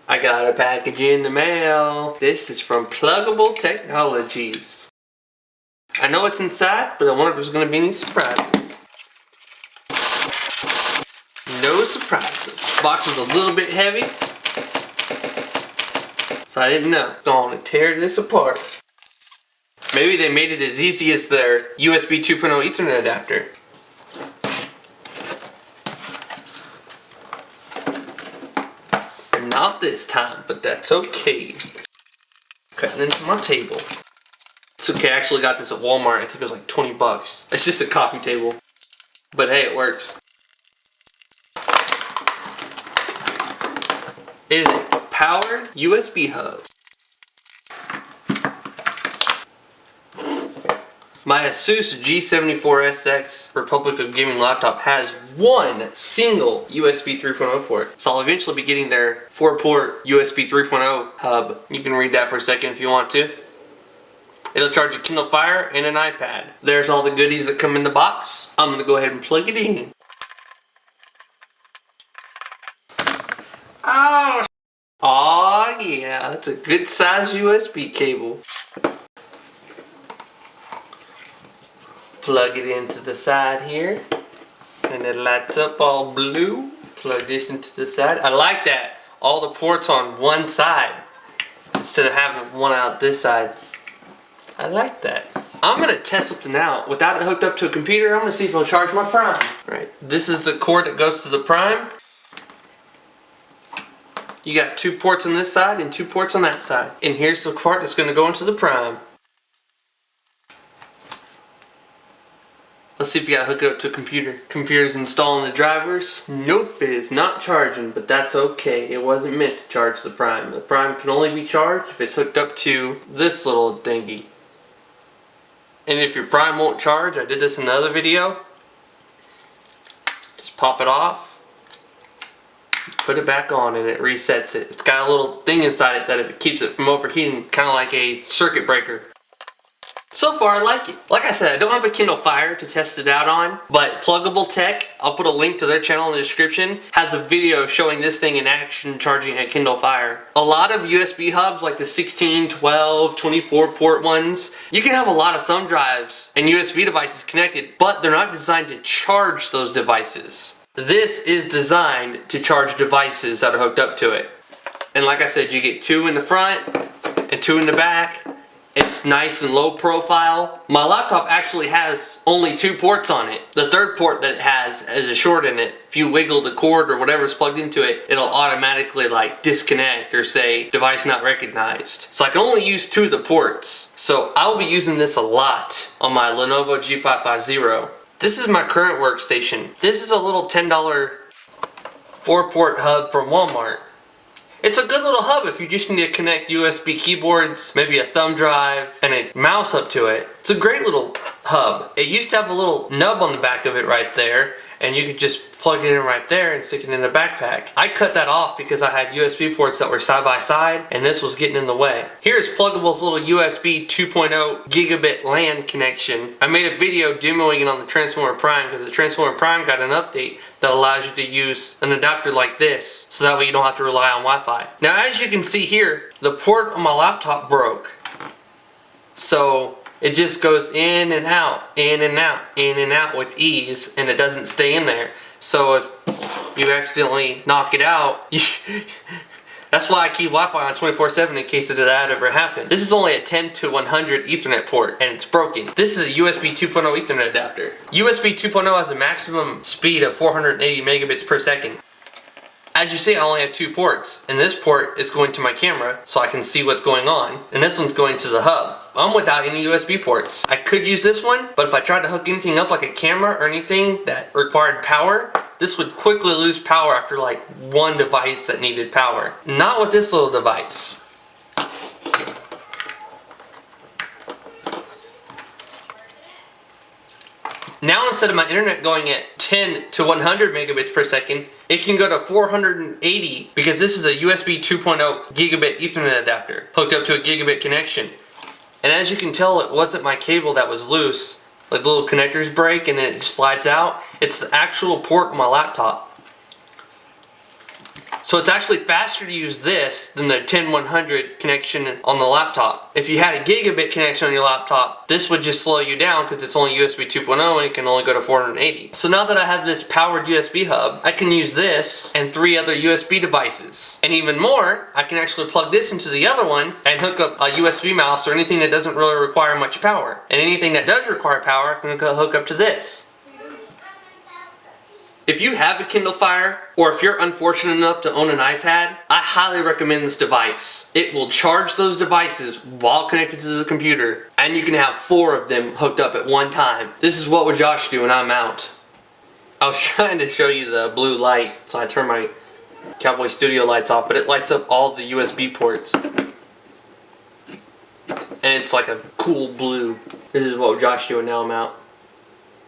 I got a package in the mail. This is from Plugable Technologies. I know what's inside, but I wonder if there's going to be any surprises. No surprises. Box was a little bit heavy, so I didn't know. Going to tear this apart. Maybe they made it as easy as their USB 2.0 Ethernet adapter. Not this time, but that's okay. Cutting into my table. It's okay, I actually got this at Walmart. I think it was like 20 bucks. It's just a coffee table. But hey, it works. It is a powered USB hub. My Asus G74SX Republic of Gaming laptop has one single USB 3.0 port. So I'll eventually be getting their 4-port USB 3.0 hub. You can read that for a second if you want to. It'll charge a Kindle Fire and an iPad. There's all the goodies that come in the box. I'm gonna go ahead and plug it in. Oh! Aw, yeah, that's a good size USB cable. Plug it into the side here, and it lights up all blue. Plug this into the side. I like that. All the ports on one side instead of having one out this side. I like that. I'm gonna test something out without it hooked up to a computer. I'm gonna see if it'll charge my Prime. Right. This is the cord that goes to the Prime. You got 2 ports on this side and 2 ports on that side. And here's the port that's gonna go into the Prime. Let's see if you gotta hook it up to a computer. Computer's installing the drivers. Nope, it is not charging, but that's okay. It wasn't meant to charge the Prime. The Prime can only be charged if it's hooked up to this little thingy. And if your Prime won't charge, I did this in another video. Just pop it off, put it back on, and it resets it. It's got a little thing inside it that if it keeps it from overheating, kind of like a circuit breaker. So far, I like it. Like I said, I don't have a Kindle Fire to test it out on, but Plugable Tech, I'll put a link to their channel in the description, has a video showing this thing in action charging a Kindle Fire. A lot of USB hubs, like the 16, 12, 24 port ones, you can have a lot of thumb drives and USB devices connected, but they're not designed to charge those devices. This is designed to charge devices that are hooked up to it. And like I said, you get 2 in the front and 2 in the back. It's nice and low profile. My laptop actually has only 2 ports on it. The 3rd port that it has is a short in it. If you wiggle the cord or whatever's plugged into it, it'll automatically like disconnect or say device not recognized. So I can only use 2 of the ports. So I'll be using this a lot on my Lenovo G550. This is my current workstation. This is a little $10 4-port hub from Walmart. It's a good little hub if you just need to connect USB keyboards, maybe a thumb drive, and a mouse up to it. It's a great little hub. It used to have a little nub on the back of it right there, and you could just plug it in right there and stick it in a backpack. I cut that off because I had USB ports that were side by side, and this was getting in the way. Here's Plugable's little USB 2.0 Gigabit LAN connection. I made a video demoing it on the Transformer Prime because the Transformer Prime got an update that allows you to use an adapter like this, so that way you don't have to rely on Wi-Fi. Now as you can see here, the port on my laptop broke. So it just goes in and out, in and out, in and out with ease, and it doesn't stay in there. So if you accidentally knock it out, that's why I keep Wi-Fi on 24/7 in case of that ever happened. This is only a 10 to 100 Ethernet port, and it's broken. This is a USB 2.0 Ethernet adapter. USB 2.0 has a maximum speed of 480 megabits per second. As you see, I only have 2 ports, and this port is going to my camera so I can see what's going on, and this one's going to the hub. I'm without any USB ports. I could use this one, but if I tried to hook anything up like a camera or anything that required power, this would quickly lose power after like 1 device that needed power. Not with this little device. Now instead of my internet going at 10 to 100 megabits per second, it can go to 480 because this is a USB 2.0 Gigabit Ethernet adapter hooked up to a Gigabit connection. And as you can tell, it wasn't my cable that was loose. Like the little connectors break and then it just slides out. It's the actual port on my laptop. So it's actually faster to use this than the 10100 connection on the laptop. If you had a gigabit connection on your laptop, this would just slow you down because it's only USB 2.0 and it can only go to 480. So now that I have this powered USB hub, I can use this and 3 other USB devices. And even more, I can actually plug this into the other one and hook up a USB mouse or anything that doesn't really require much power. And anything that does require power, I can hook up to this. If you have a Kindle Fire, or if you're unfortunate enough to own an iPad, I highly recommend this device. It will charge those devices while connected to the computer, and you can have 4 of them hooked up at one time. This is what would Josh do when I'm out. I was trying to show you the blue light, so I turned my Cowboy Studio lights off, but it lights up all the USB ports. And it's like a cool blue. This is what Josh do when now I'm out.